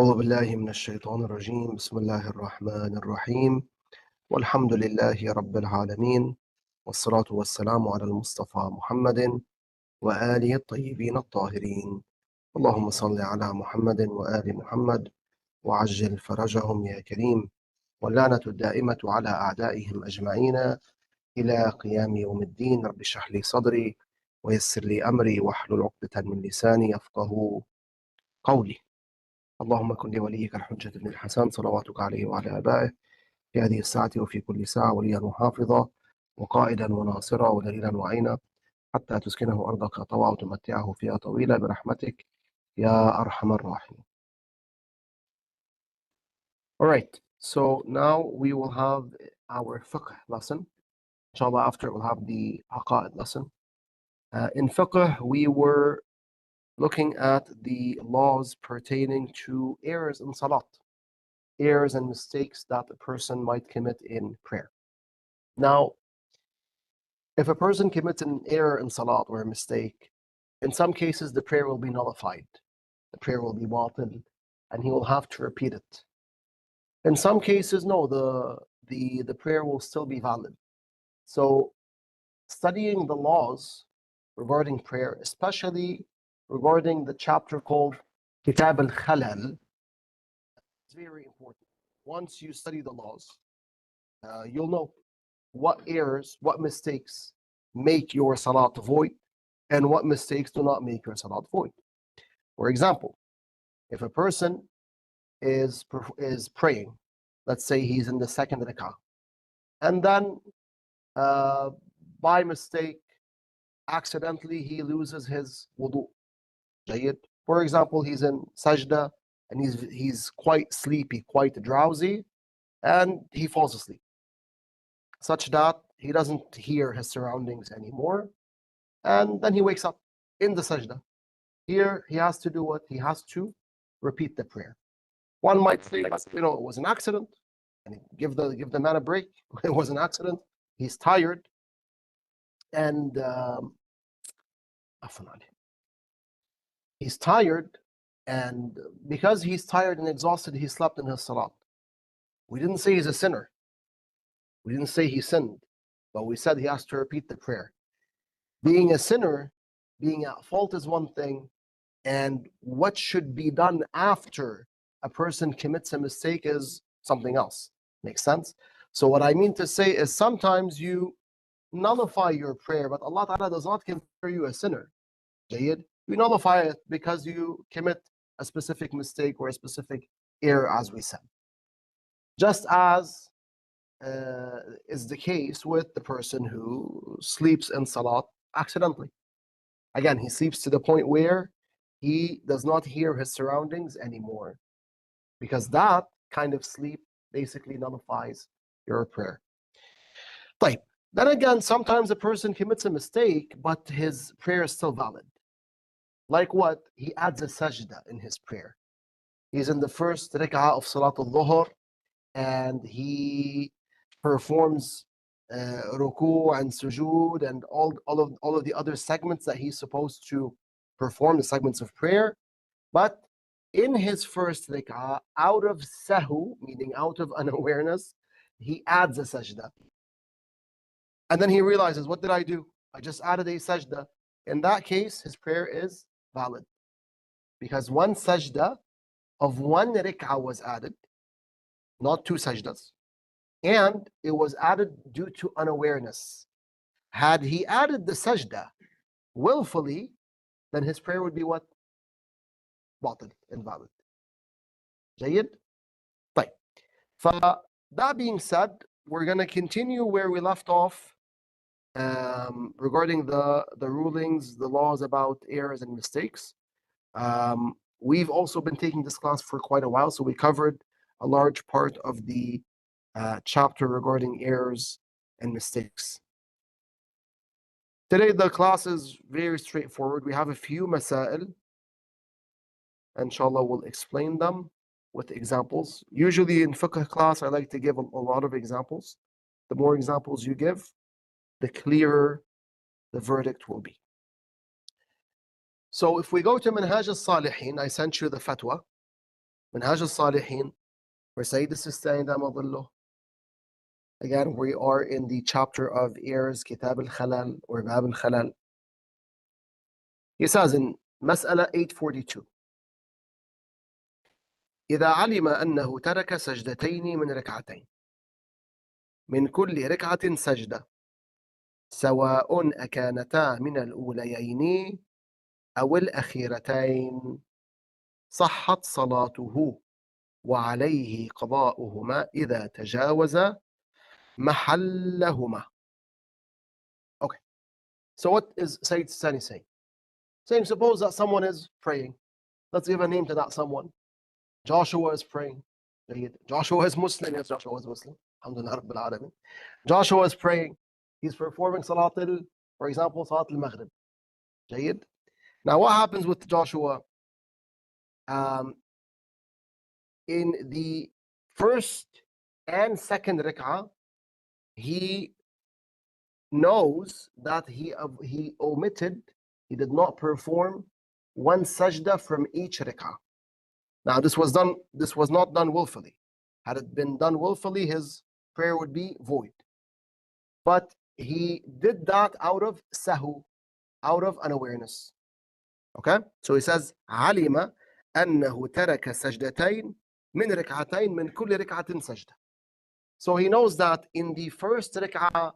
أعوذ بالله من الشيطان الرجيم بسم الله الرحمن الرحيم والحمد لله رب العالمين والصلاة والسلام على المصطفى محمد وآله الطيبين الطاهرين اللهم صل على محمد وآل محمد وعجل فرجهم يا كريم واللعنة الدائمة على أعدائهم أجمعين إلى قيام يوم الدين رب اشرح لي صدري ويسر لي أمري واحلل عقدة من لساني يفقه قولي اللهم كن لوليك الحجة بن الحسن صلواتك عليه وعلى آبائه في هذه الساعة وفي كل ساعة وليا وحافظا وقائدا وناصرا ودليلا وعينا حتى تسكنه أرضك طوعا وتمتعه فيها طويلا برحمتك يا أرحم الراحمين. All right, so now we will have our fiqh lesson. Inshallah, after we'll have the aqa'id lesson. In fiqh, we were looking at the laws pertaining to errors in salat, errors and mistakes that a person might commit in prayer. Now, if a person commits an error in salat or a mistake, in some cases the prayer will be nullified, the prayer will be batil, and he will have to repeat it. In some cases, no, the prayer will still be valid. So, studying the laws regarding prayer, especially regarding the chapter called Kitab al-Khalal, is very important. Once you study the laws, you'll know what errors, what mistakes make your salat void, and what mistakes do not make your salat void. For example, if a person is praying, let's say he's in the second rikaas, and then by mistake, accidentally, he loses his wudu. For example, he's in sajda and he's quite sleepy, quite drowsy, and he falls asleep, such that he doesn't hear his surroundings anymore, and then he wakes up in the sajda. Here, he has to do what? He has to repeat the prayer. One might think, it was an accident, and give the man a break. It was an accident. He's tired, and he's tired, and because he's tired and exhausted, he slept in his salat. We didn't say he's a sinner. We didn't say he sinned, but we said he has to repeat the prayer. Being a sinner, being at fault is one thing, and what should be done after a person commits a mistake is something else. Makes sense? So what I mean to say is sometimes you nullify your prayer, but Allah Ta'ala does not consider you a sinner. You nullify it because you commit a specific mistake or a specific error, as we said. Just as is the case with the person who sleeps in salat accidentally. Again, he sleeps to the point where he does not hear his surroundings anymore, because that kind of sleep basically nullifies your prayer. Right. Then again, sometimes a person commits a mistake, but his prayer is still valid. Like what? He adds a sajda in his prayer. He's in the first rik'ah of Salat al-Dhuhr, and he performs ruku and sujood and all of the other segments that he's supposed to perform, the segments of prayer. But in his first rik'ah, out of sahu, meaning out of unawareness, he adds a sajda. And then he realizes, what did I do? I just added a sajda. In that case, his prayer is valid, because one sajda of one rik'ah was added, not two sajdas, and it was added due to unawareness. Had he added the sajda willfully, then his prayer would be what? Batil, invalid. Jayyid? Right. That being said, we're going to continue where we left off regarding the rulings, the laws about errors and mistakes. We've also been taking this class for quite a while, so we covered a large part of the chapter regarding errors and mistakes. Today the class is very straightforward. We have a few masail. Inshallah, we'll explain them with examples. Usually in fiqh class, I like to give a lot of examples. The more examples you give, the clearer the verdict will be. So if we go to Minhaj al-Salihin, I sent you the fatwa. منهاج الصالحين, where Sayyid Sistani Dama Dhilluh. Again, we are in the chapter of heirs, Kitab al-Khalal or Bab al-Khalal. He says in Mas'ala 842, إذا علم أنه ترك سجدتين من ركعتين من كل ركعة سجدة سواء أكانتا من الأوليين أو الأخيرتين صحت صلاته وعليه قضاؤهما إذا تجاوز محلهما. Okay, so what is Sayyid Sani saying? Saying, suppose that someone is praying. Let's give a name to that someone. Joshua is praying. Joshua is Muslim. Yes, Joshua is Muslim. Alhamdulillah Rabbil Alamin. Joshua is praying. He's performing for example, Salat al-Maghrib. Jayid. Now, what happens with Joshua? In the first and second rak'ah, he knows that he omitted, he did not perform one sajda from each rak'ah. Now, this was not done willfully. Had it been done willfully, his prayer would be void. But he did that out of sahu, out of unawareness. Okay? So he says, علم أنه ترك سجدتين من ركعتين من كل ركعة سجدة. So he knows that in the first rak'ah,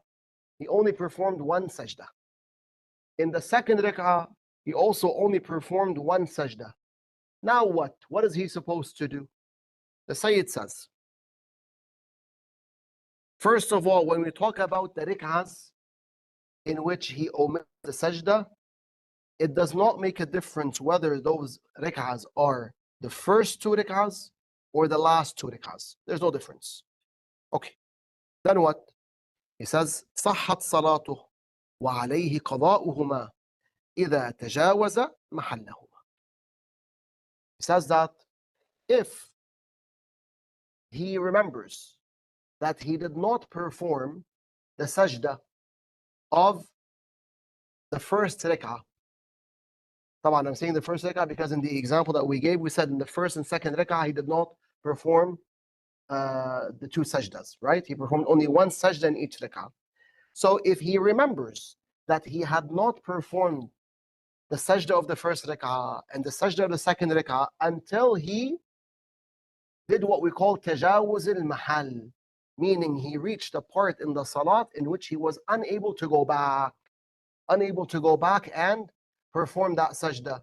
he only performed one sajda. In the second rak'ah, he also only performed one sajda. Now what? What is he supposed to do? The Sayyid says, first of all, when we talk about the rik'ahs in which he omits the sajda, it does not make a difference whether those rik'ahs are the first two rik'ahs or the last two rik'ahs. There's no difference. Okay. Then what? He says, صحت صلاته وعليه قضاؤهما إذا تجاوز محلهما. He says that if he remembers that he did not perform the sajda of the first rak'ah. طبعا, I'm saying the first rak'ah because in the example that we gave, we said in the first and second rak'ah, he did not perform the two sajdas, right? He performed only one sajda in each rak'ah. So if he remembers that he had not performed the sajda of the first rak'ah and the sajda of the second rak'ah until he did what we call tajawuz al-mahal, meaning he reached a part in the salat in which he was unable to go back and perform that sajda,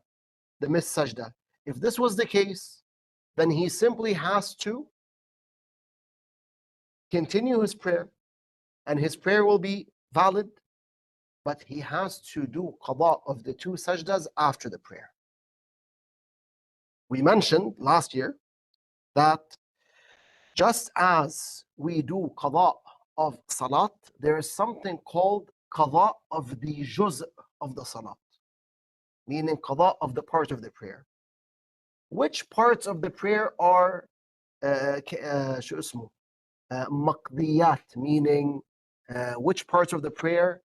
the missed sajda. If this was the case, then he simply has to continue his prayer, and his prayer will be valid, but he has to do qada of the two sajdas after the prayer. We mentioned last year that just as we do qada of salat, there is something called qada of the juz' of the salat, meaning qada of the part of the prayer. Which parts of the prayer are شو اسمه مقضيات, meaning which parts of the prayer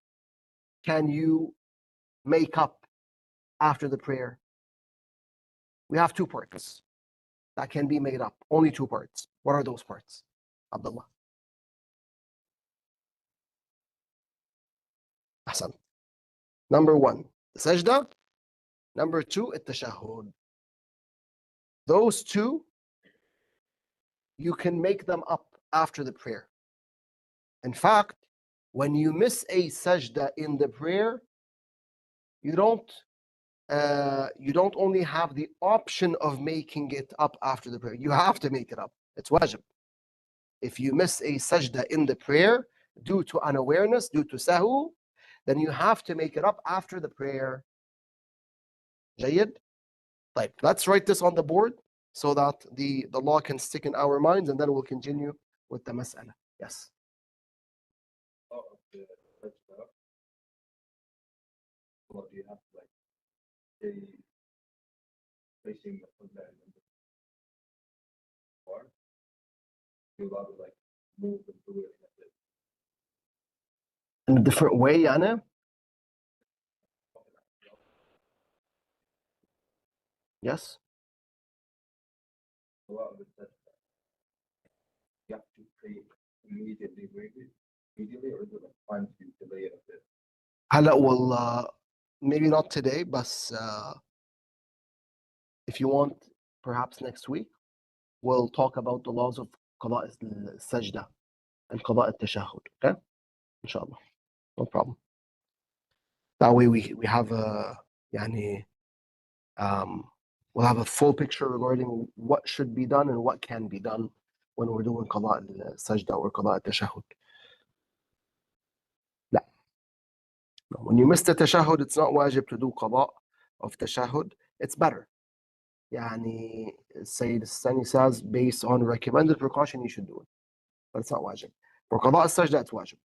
can you make up after the prayer? We have two parts that can be made up, only two parts. What are those parts, Abdullah? Ahsan. Number one, the sajda. Number two, at-tashahhud. Those two, you can make them up after the prayer. In fact, when you miss a sajda in the prayer, you don't only have the option of making it up after the prayer. You have to make it up. It's wajib. If you miss a sajda in the prayer due to unawareness, due to sahu, then you have to make it up after the prayer. Jayyid? Like, let's write this on the board so that the law can stick in our minds, and then we'll continue with the mas'ala. Yes. Well, do you have to stay facing the Qibla or you allowed to move and do it In a different way, Yana? Yes. a lot of it that you have to pray immediately, or is it like fine to delay it a bit? هلا maybe not today, but if you want, perhaps next week, we'll talk about the laws of قضاء السجدة and قضاء التشهد. Okay? Inshallah. No problem. That way we have we'll have a full picture regarding what should be done and what can be done when we're doing قضاء السجدة or قضاء التشهد. لا. When you miss the tashahhud, it's not wajib to do قضاء of tashahhud. It's better. يعني Sayyid Sani says based on recommended precaution you should do it. But it's not wajib. For قضاء السجدة it's wajib.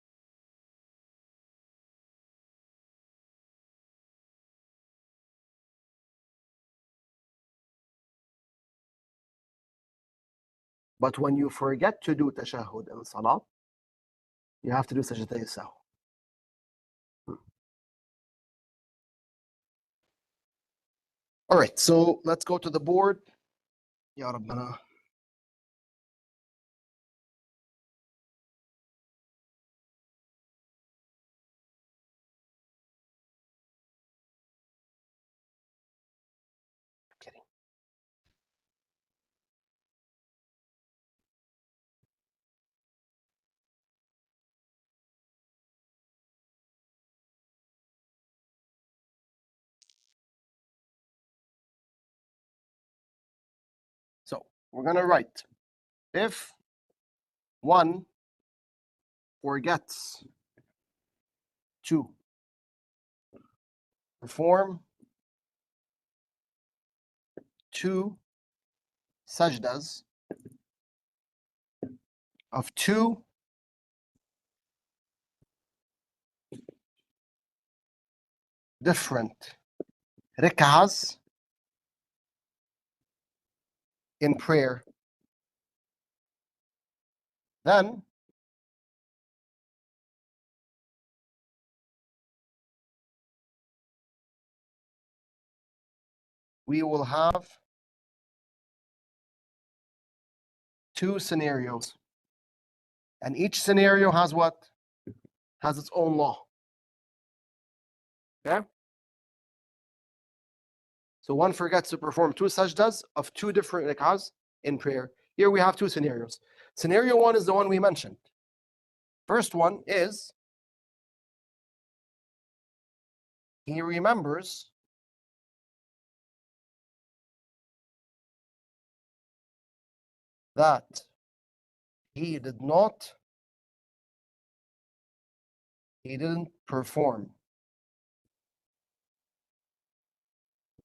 But when you forget to do tashahhud in salat, you have to do sajdatay sahw. All right, so let's go to the board. Ya Rabbana. Kidding. So we're going to write, if one forgets to perform 2 sajdas of 2 different rikaas in prayer, then we will have 2 scenarios. And each scenario has what? Has its own law. Okay? So one forgets to perform 2 sajdas of 2 different rikaas in prayer. Here we have 2 scenarios. Scenario 1 is the one we mentioned. First one is he remembers that he didn't perform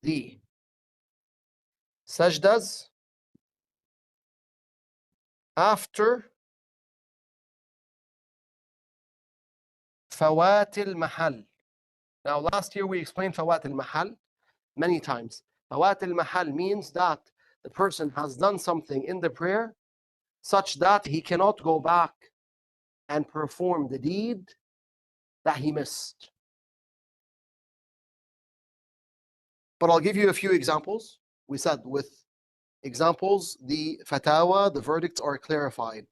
the sajdas after فوات المحل. Now last year we explained فوات المحل many times. فوات المحل means that the person has done something in the prayer such that he cannot go back and perform the deed that he missed. But I'll give you a few examples. We said with examples, the fatawa, the verdicts are clarified.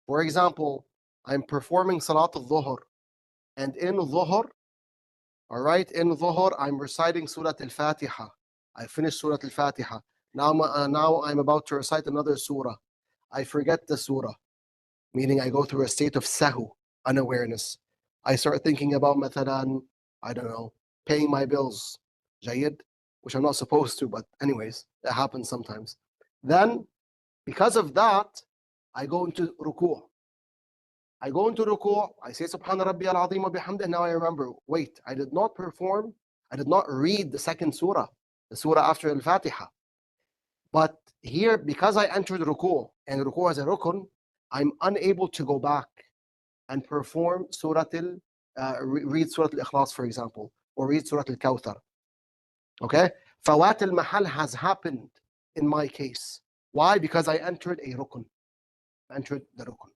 For example, I'm performing Salat al-Dhuhr, and in Dhuhr, all right, in Dhuhr, I'm reciting Surah al-Fatiha. I finished Surah al-Fatiha. Now I'm about to recite another surah. I forget the surah, meaning I go through a state of sahu, unawareness. I start thinking about mathalan, I don't know, paying my bills, jayid, which I'm not supposed to, but anyways, that happens sometimes. Then, because of that, I go into ruku'. I go into ruku', I say Subhana Rabbi al-Azim wa bihamdih, now I remember, wait, I did not read the second surah, the surah after al-Fatiha. But here, because I entered ruku', and ruku' as a rukun, I'm unable to go back and perform read Surah Al-Ikhlas, for example, or read Surah Al-Kawthar. Okay? Fawat al-Mahal has happened in my case. Why? Because I entered a rukun. Entered the rukun.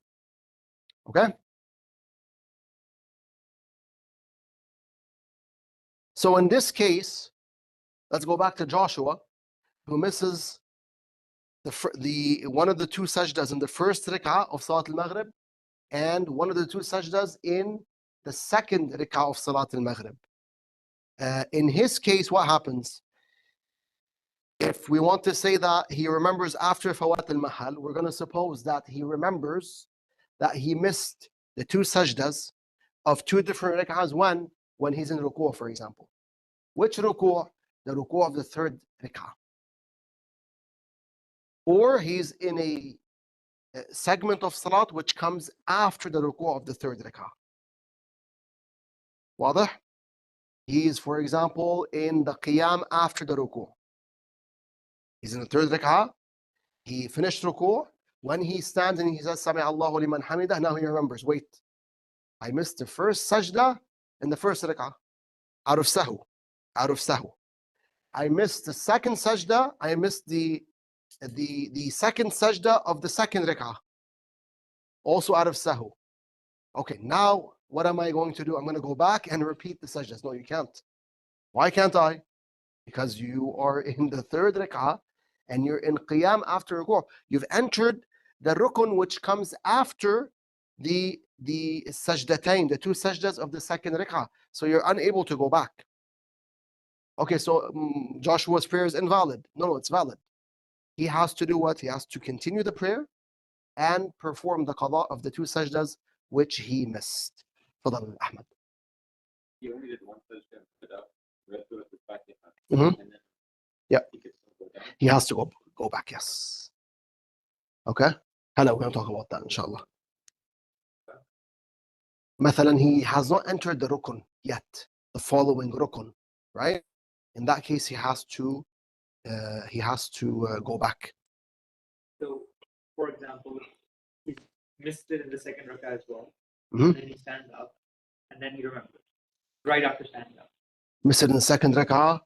Okay? So in this case, let's go back to Joshua, who misses one of the two sajdas in the first rak'ah of Salat al-Maghrib, and one of the two sajdas in the second rak'ah of Salat al-Maghrib. In his case, what happens? If we want to say that he remembers after Fawat al-Mahal, we're going to suppose that he remembers that he missed the two sajdas of two different rak'ahs when he's in ruku', for example. Which ruku'? The ruku' of the third rak'ah. Or he's in a segment of salat which comes after the ruku' of the third rak'ah. واضح? He is, for example, in the qiyam after the ruku'. He's in the third rak'ah. He finished ruku'. When he stands and he says, Sami Allahu liman hamidah, now he remembers, wait, I missed the first sajda in the first rak'ah. Out of sahu. I missed the second sajda. I missed the second sajda of the second rak'ah. Also out of sahu. Okay, now what am I going to do? I'm going to go back and repeat the sajdas. No, you can't. Why can't I? Because you are in the third rak'ah and you're in qiyam after ruku'. You've entered the rukun which comes after the sajdatain, the two sajdas of the second rak'ah. So you're unable to go back. Okay, so Joshua's prayer is invalid. No, it's valid. He has to do what? He has to continue the prayer and perform the qada of the two sajdas which he missed. Fadal Ahmad. He only did one sajda without read through the Fatiha. Mhm. And then Yeah. he could still go down. He has to go back, yes. Okay? Hello, we're going to talk about that, inshallah. مثلا, he has not entered the rukun yet, the following rukun, right? In that case, he has to go back. So, for example, he missed it in the second rak'ah as well. Mhm. And then he stands up, and then he remembers right after standing up. Missed it in the second rak'ah,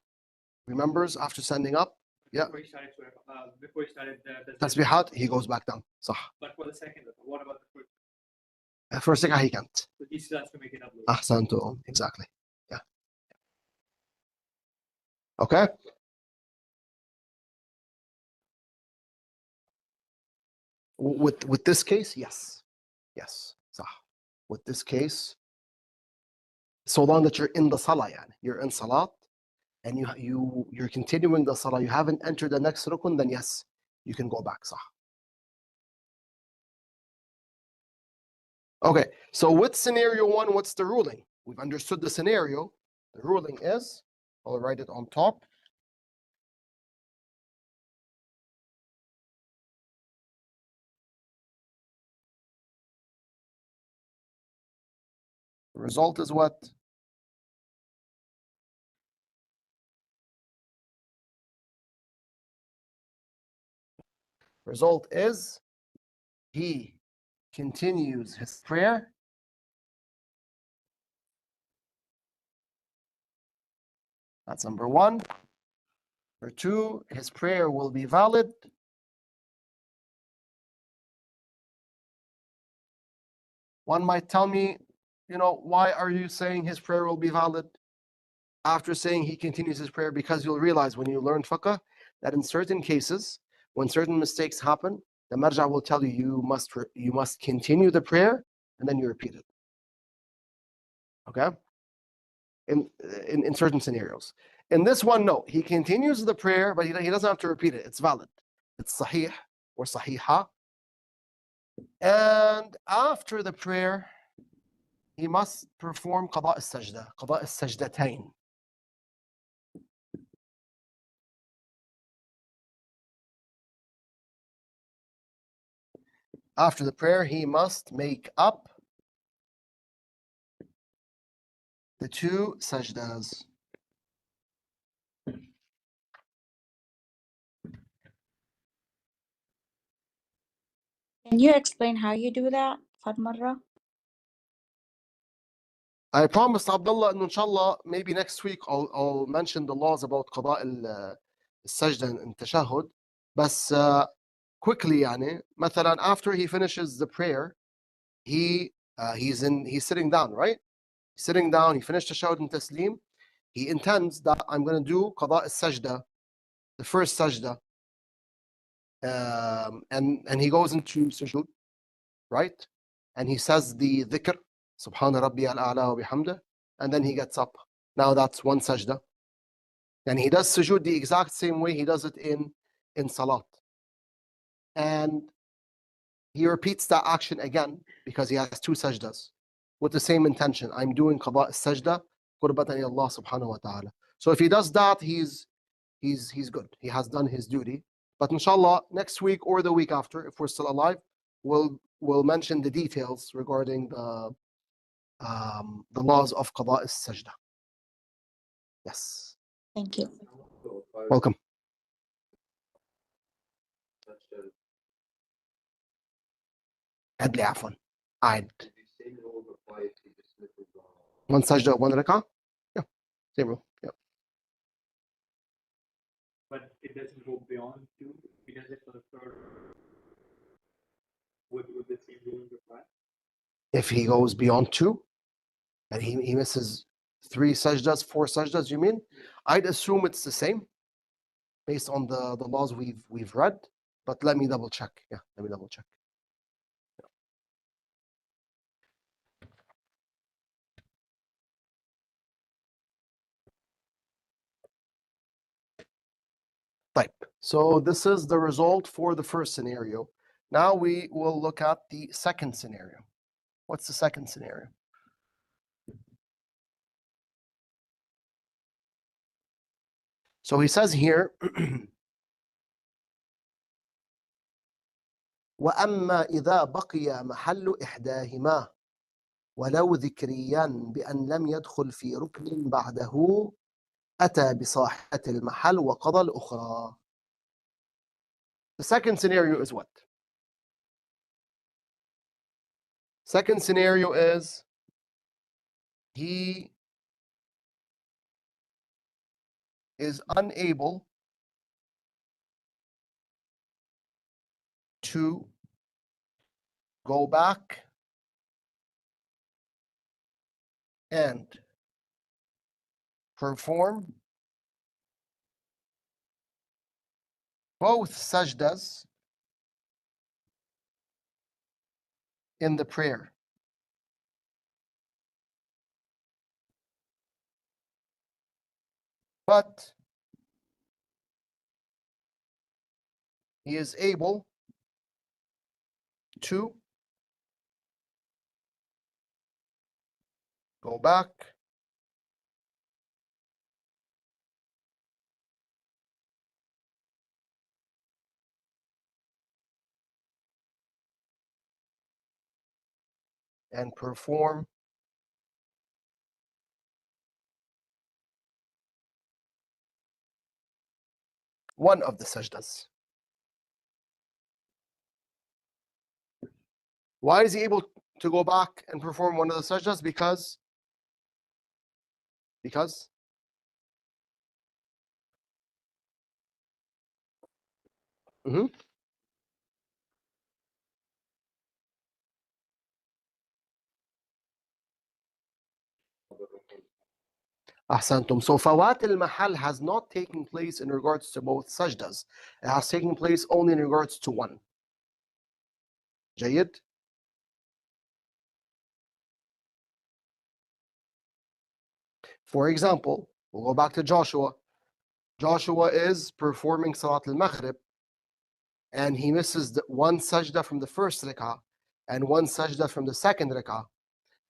remembers after standing up. Yeah. Before he started the Tasbihat, he goes back down. صح. But for the second rak'ah, what about the first? First rak'ah, he can't. So he still has to make it up later. Ahsantum. Exactly. Yeah. Okay. With this case, yes. صح. With this case, so long that you're in the salah, yani. You're in salat, and you're continuing the salah, you haven't entered the next rukun, then yes, you can go back. صح. Okay, so with scenario one, what's the ruling? We've understood the scenario. The ruling is, I'll write it on top. The result is what? Result is he continues his prayer That's number one. Number two, his prayer will be valid. One might tell me, why are you saying his prayer will be valid? After saying he continues his prayer, because you'll realize when you learn fiqh that in certain cases, when certain mistakes happen, the marja will tell you you must continue the prayer and then you repeat it. Okay? In certain scenarios. In this one, no. He continues the prayer, but he doesn't have to repeat it. It's valid. It's sahih or sahiha. And after the prayer, he must perform qada al-sajda, qada al-sajdatain. After the prayer, he must make up the two sajdas. Can you explain how you do that, Fatmarra? I promised Abdullah, and inshallah, maybe next week I'll mention the laws about qada al-sajda and tashahud. But quickly, مثلا, after he finishes the prayer, he's sitting down, right? Sitting down, he finished tashahud and taslim. He intends that I'm going to do qada al-sajda, the first sajda. and he goes into sujood, right? And he says the dhikr, Subhana Rabbi al-A'la wa bihamdah, and then he gets up. Now that's one sajda. And he does sujood the exact same way he does it in salat. And he repeats that action again because he has two sajdas with the same intention. I'm doing qada sajda, qurbatan ila Allah subhanahu wa ta'ala. So if he does that, he's good. He has done his duty. But inshallah, next week or the week after, if we're still alive, we'll mention the details regarding the laws of qada sajda. Yes. Thank you. So if I Welcome. touch the Adli afwan. I'd the same rule applies to the slip of the one sajda, one rak'ah. Yeah. Same rule. Yeah. But it doesn't go beyond two. He does it for the third. Would the same ruling apply? If he goes beyond two, and he misses three sajdas, four sajdas, you mean? I'd assume it's the same based on the laws we've read, but let me double check. Yeah, let me double check. Type. So this is the result for the first scenario. Now we will look at the second scenario. What's the second scenario? So he says here, وأما إذا بقي محل إحداهما ولو ذكريا بأن لم يدخل في ركن بعده أتى بصاحبة المحل وقضى الأخرى. The second scenario is what? Second scenario is he is unable to go back and perform both sajdas in the prayer. But he is able to go back and perform one of the sajdas. Why is he able to go back and perform one of the sajdas? Because Mhm. Ahsantum. So Fawat al-Mahal has not taken place in regards to both sajdas. It has taken place only in regards to one. Jayyid? For example, we'll go back to Joshua. Joshua is performing Salat al-Maghrib and he misses one sajda from the first rak'ah and one sajda from the second rak'ah.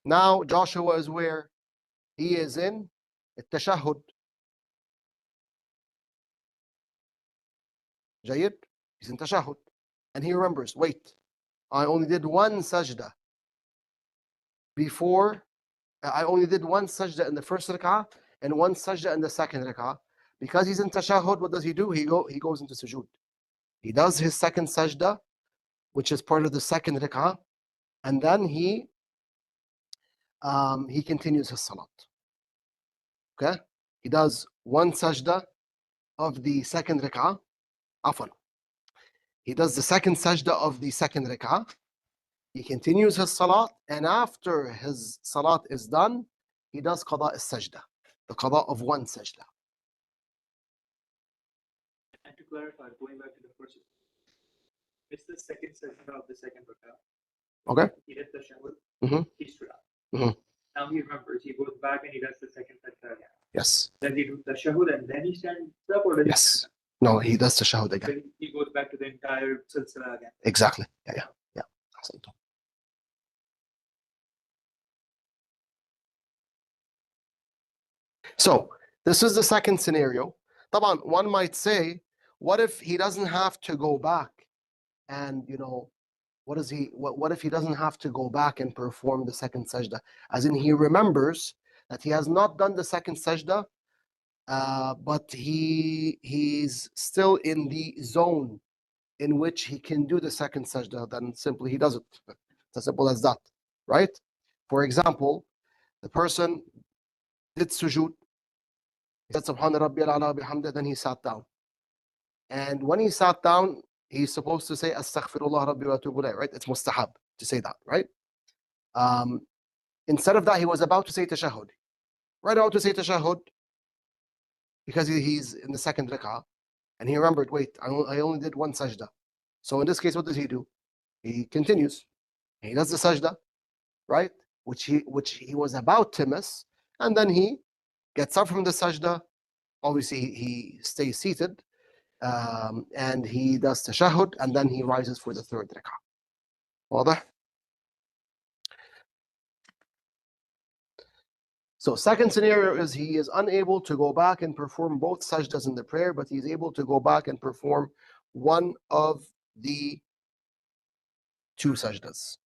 Now Joshua is where? He is in التشهد. Jayyid? He's in tashahhud. And he remembers, wait, I only did one sajda before, I only did one sajda in the first rak'ah and one sajda in the second rak'ah. Because he's in tashahhud, what does he do? He goes into sujood. He does his second sajda, which is part of the second rak'ah, and then he continues his salat. Okay? He does one sajda of the second rak'ah. Afwan. He does the second sajda of the second rak'ah. He continues his salat, and after his salat is done, he does qada as-sajda, the qada of one sajda. And to clarify, going back to the first, missed the second sajda of the second rakah. Okay. He did the shahud. Mhm. He stood up. Mhm. Now he remembers. He goes back and he does the second sajda again. Yes. Does he do the shahud and then he stands up, or does he stand Yes. No, he does the shahud up? again. Then he goes back to the entire silsila again. Exactly. Yeah. أحسنت. So this is the second scenario. طبعا, one might say, what if he doesn't have to go back and, what if he doesn't have to go back and perform the second sajda? As in, he remembers that he has not done the second sajda, but he's still in the zone in which he can do the second sajda, then simply he does it. It's as simple as that, right? For example, the person did sujood, he said Subhana Rabbi al-Ala bihamdi, then he sat down. And when he sat down, he's supposed to say Astaghfirullah Rabbi wa atubu ilayh, right? It's mustahab to say that, right? Instead of that, he was about to say tashahhud. Right, about to say tashahhud because he's in the second rak'ah, and he remembered, wait, I only did one sajda. So in this case, what does he do? He continues. He does the sajda, right? Which he was about to miss, and then he gets up from the sajda. Obviously, he stays seated, and he does tashahhud, and then he rises for the third rak'ah. واضح? So second scenario is he is unable to go back and perform both sajdas in the prayer, but he's able to go back and perform one of the two sajdas.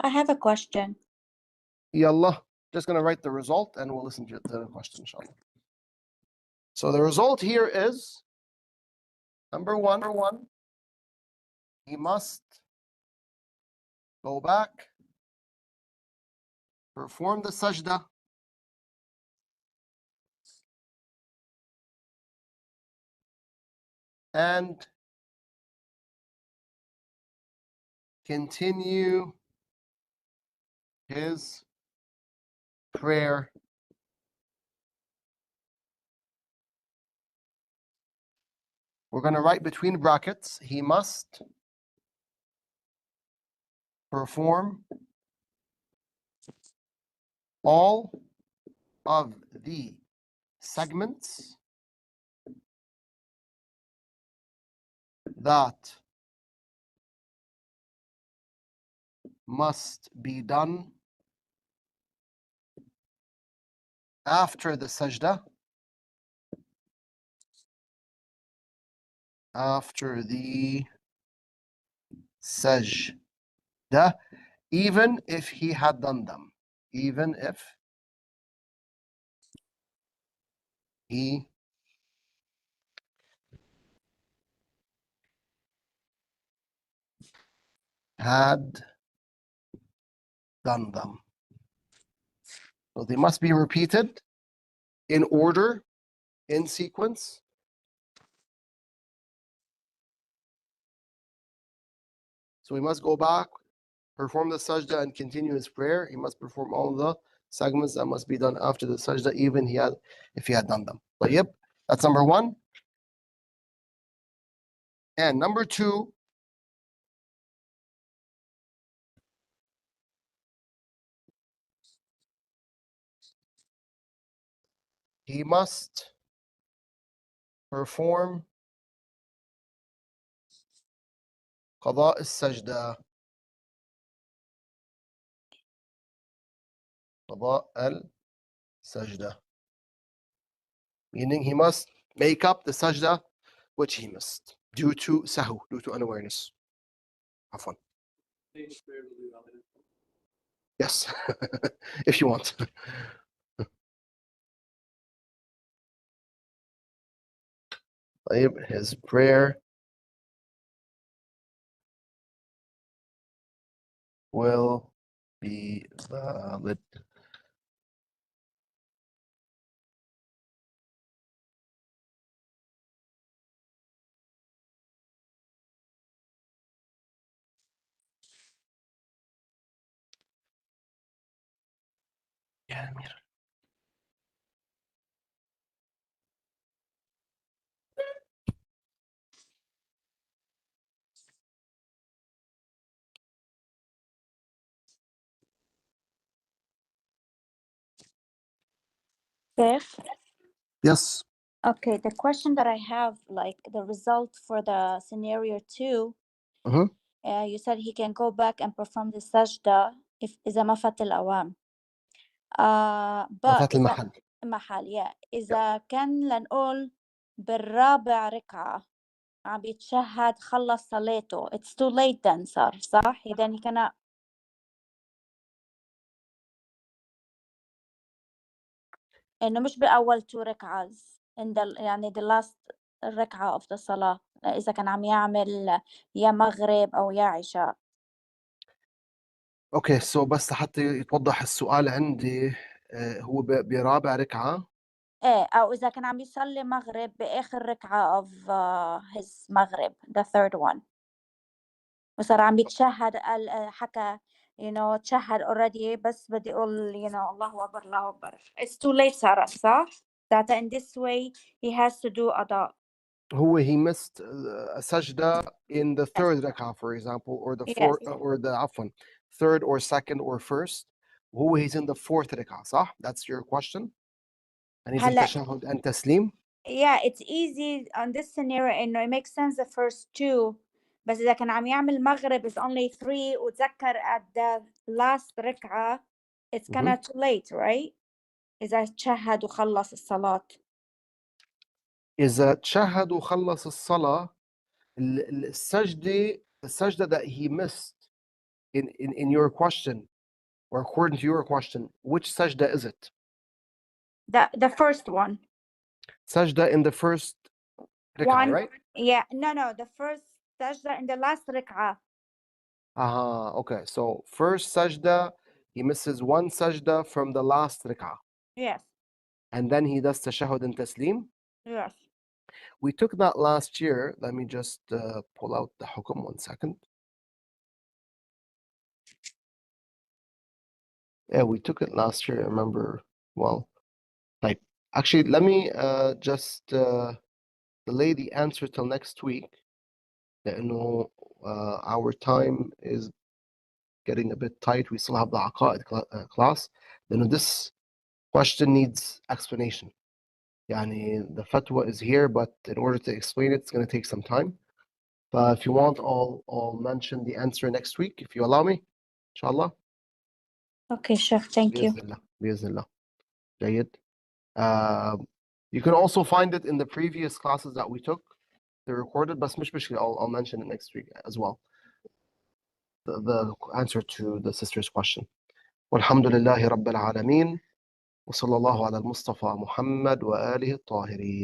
I have a question. Yallah, just going to write the result and we'll listen to the question, inshallah. So the result here is, number one, he must go back, perform the sajda, and continue his prayer. We're going to write between brackets, he must perform all of the segments that must be done after the sajda, even if he had done them, even if he had done them. So they must be repeated in order, in sequence. So he must go back, perform the sajda, and continue his prayer. He must perform all the segments that must be done after the sajda, even if he had done them. But yep, that's number one. And number two, he must perform قضاء السجدة. قضاء السجدة. Meaning he must make up the sajda which he missed due to sahu, due to unawareness. عفوا. His prayer will be valid. Yes, if you want. His prayer will be valid. يا أمير. Safe. Yes. Okay, the question that I have, like the result for the scenario 2, Mhm. you said he can go back and perform the sajda if إذا ما فات الأوام. But فات المحل. محل إذا كان لنقول بالرابع ركعة عم بيتشهد خلص صلاته, it's too late then صار صح؟ then he cannot. إنه مش بأول 2 ركعات in the يعني the last ركعة of the صلاة إذا كان عم يعمل يا مغرب أو يا عشاء. اوكي سو بس حتى يتوضح السؤال عندي، هو برابع ركعة. إيه أو إذا كان عم يصلي مغرب بآخر ركعة of his مغرب the third one وصار عم يتشهد حكى تشهد already بس بدي أقول الله أكبر الله أكبر. It's too late صارت صح؟ That in this way he has to do أداء. هو he missed a sajda in the third rak'ah, for example, or the fourth, Yes. or the عفوا third or second or first. وهو he's in the fourth rak'ah, صح? That's your question? And he's in هلا tashahhud and taslim? yeah, it's easy on this scenario إنه it makes sense the first 2 بس إذا كان عم يعمل مغرب is only 3 وتذكر at the last ركعة it's kinda too late right؟ إذا تشهد وخلص الصلاة. إذا تشهد وخلص الصلاة، السجدة that he missed in your question, or according to your question, which sajda is it? The first one. Sajda in the first rak'ah, One. right? Yeah, no, the first sajda in the last ركعة. Okay. So first sajda, he misses one sajda from the last rak'ah. Yes. And then he does tashahhud and taslim. Yes. We took that last year. Let me just pull out the hukum 1 second. Yeah, we took it last year, I remember well. Like, actually, let me just delay the answer till next week. لأنه our time is getting a bit tight. We still have the aqaid class. This question needs explanation. يعني the fatwa is here, but in order to explain it, it's going to take some time. But if you want, I'll mention the answer next week, if you allow me. Inshallah. Okay, Sheikh, thank you. بإذن الله. بإذن الله. جيد. You can also find it in the previous classes that we took. They're recorded, but مش مشكلة. I'll mention it next week as well. The answer to the sister's question. والحمد لله رب العالمين وصلى الله على المصطفى محمد وآله الطاهرين.